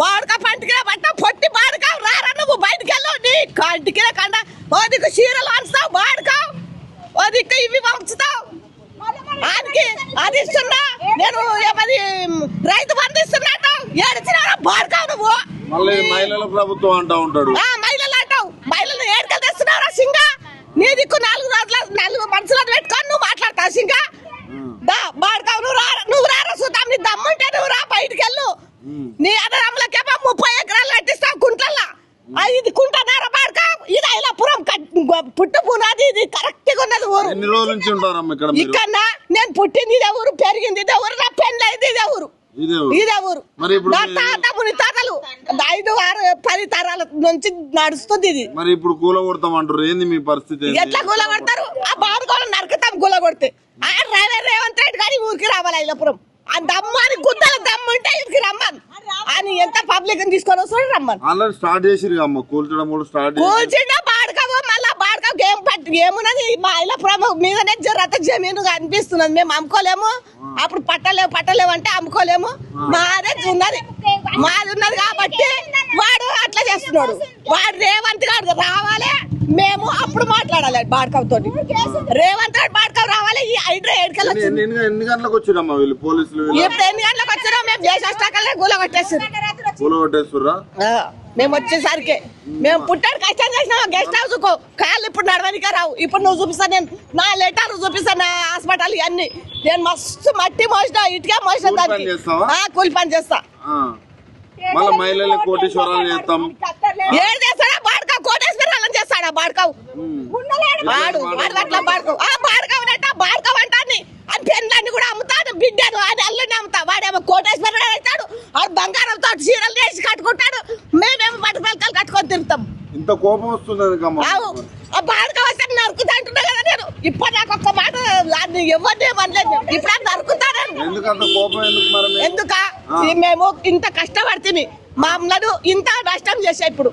బాడుక పంటికే పట్ట పొట్టి బాడుక రారా నువ్వు బయటికి వెళ్ళు నీ కంటికే కండ ఓ దిక్కు చీరలు అంచుతావు బాడుకావు ఓ దిక్కు ఇవి పంచుతావు అది ఇస్తున్నా నేను ఏమది రైతు బంధు ఇస్తున్నట్టు ఏడిచినా బాడుకావు నువ్వు మళ్ళీ మహిళల ప్రభుత్వం అంటా ఉంటాడు మహిళలు అంటావు మహిళలు ఏడుకలు తెస్తున్నారా సింగా నీ దిక్కు 4 మనుషులను పెట్టుకొని నువ్వు మాట్లాడతావు సింగా బాడుకావు నువ్వు రారా చూద్దాం నీ దమ్ముంటే నువ్వు రా బయటికి వెళ్ళు నీ అన్నదమ్ములకేమో 30 ఎకరాలు కట్టిస్తావు కుంటల్లా ఇది కుంటన్నారా బాడుకావు ఇది ఐలాపురం పుట్టు పునాది ఇది కరెక్ట్ గా ఉన్నది ఊరు ఎన్ని రోజుల నుంచి ఉంటారమ్మ ఇక్కడ నేను పుట్టింది ఇదే ఊరు పెరిగింది ఇదే ఊరు నా పెళ్ళి అయింది ఇదే ఊరు ఇదే ఊరు నా తాత ముని తాతలు 5, 6, 10 తరాల నుంచి నడుస్తుంది ఇది మరి ఇప్పుడు కూలగొడతామంటారు ఏంది మీ పరిస్థితి ఎట్లా కూలగొడతారు ఆ బాడుకోవాలి నరకతాం కూలగొడితే ఆ రేవంత్ రెడ్డి గారి ఊరికి రావాలి ఐలాపురం ఆ దమ్మాని గుద్దల దమ్ము ఉంటే ఇంటికి రమ్మని అని ఎంత పబ్లిక్ తీసుకొని వస్తాడు రమ్మని ఆల్రెడీ స్టార్ట్ చేసిరు అమ్మ కూల్చడం కూడా స్టార్ట్ కూల్చిండా బాడుకావు మళ్ళా బాడుకావు ఏమున్నది మా ఐలాపురం మీదనే జరత జమీను అనిపిస్తున్నది మేము అమ్ముకోలేము అప్పుడు పట్టలేవు అంటే అమ్ముకోలేము మాది ఉన్నది కాబట్టి వాడు అట్లా చేస్తున్నాడు వాడు రేవంత్ గారు రావాలి మేము అప్పుడు మాట్లాడాలి బాడుకావుతో రేవంత్ గారు బాడుకావు రావాలి ఈ హైడ్రా ఏడుకెళ్ళి ఎన్ని గంటలకు వచ్చిరమ్మా వీళ్ళు పోలీసులు ఇప్పుడు ఎన్ని గంటలకు వచ్చినా మేము చేసేస్తాకలే కూలగొట్టేస్తుర్రా మేము వచ్చేసరికి మేము పుట్టాడు కష్టం చేసినా గెస్ట్ హౌస్ కాళ్ళు ఇప్పుడు నడవనికే రావు ఇప్పుడు నువ్వు చూపిస్తాను నేను నా లెటర్ చూపిస్తాను హాస్పిటల్ ఇవన్నీ నేను మస్తు మట్టి మోసిన ఇటుకే మోసిన దానికి కూలి పని చేస్తా మళ్ళీ మహిళలు కోటేశ్వరాలు చేస్తాం ఏం చేస్తాడా బాడుకావు కోటేశ్వరాలను చేస్తాడా బాడుకావు అట్లా బాడుకావు బాడుకావు అంటాన్ని అని పెన్లన్నీ కూడా అమ్ముతాడు బిడ్డను అని అల్లుని అమ్ముతా వాడేమో కోటేశ్వరుడు అవుతాడు ఆడు బంగారంతో చీరలు వేసి కట్టుకుంటాడు మేమేమో బట్ట పిల్లకాయలు కట్టుకొని తిరుగుతాం ఇంత కోపం వస్తుంది ఆ బాడుకావు వస్తే నరుకుతా అంటున్నా కదా నేను ఇప్పుడు నాకు ఒక్క మాట ఎవరిని అనలేదు ఇప్పుడు నరుకుతాను ఎందుక మేము ఇంత కష్టపడుతుంది మమ్మల్ని ఇంత నష్టం చేసా ఇప్పుడు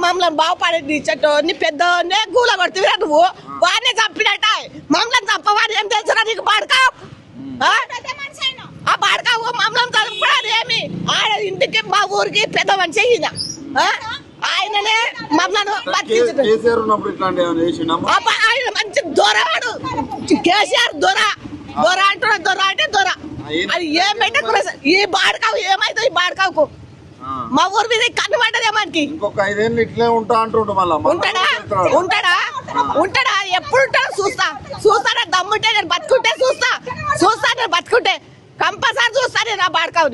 మమ్మల్ని బాగుపడేది చెట్టుని పెద్దనే గూల కొడుతుంది నువ్వు వాడిని చంపినట్ట మమ్మల్ని చంపవాడు ఏం తెలుసురా నీకు బాడుకావు ఆ బాడుకావు మమ్మల్ని చంపడాడు ఏమి ఆడ ఇంటికి మా ఊరికి పెద్ద మనిషి ఈయన ఆయననే మమ్మల్ని ఆయన మంచి దొరవాడు కేసీఆర్ దొర అంటున్నా దొర అంటే దొర అది ఏమైతే ఈ బాడుకావు ఏమైతే ఈ బాడుకావుకు మా ఊరి మీద కన్ను పడ్డదే మనకి ఇంకొక 5 ఏళ్ళు ఇట్లే ఉంటాడా ఎప్పుడు ఉంటాడో చూస్తాడా దమ్ముంటే నేను బతుకుంటే చూస్తా నేను బతుకుంటే కంపల్సరీ చూస్తా నేను ఆ బాడుకావుని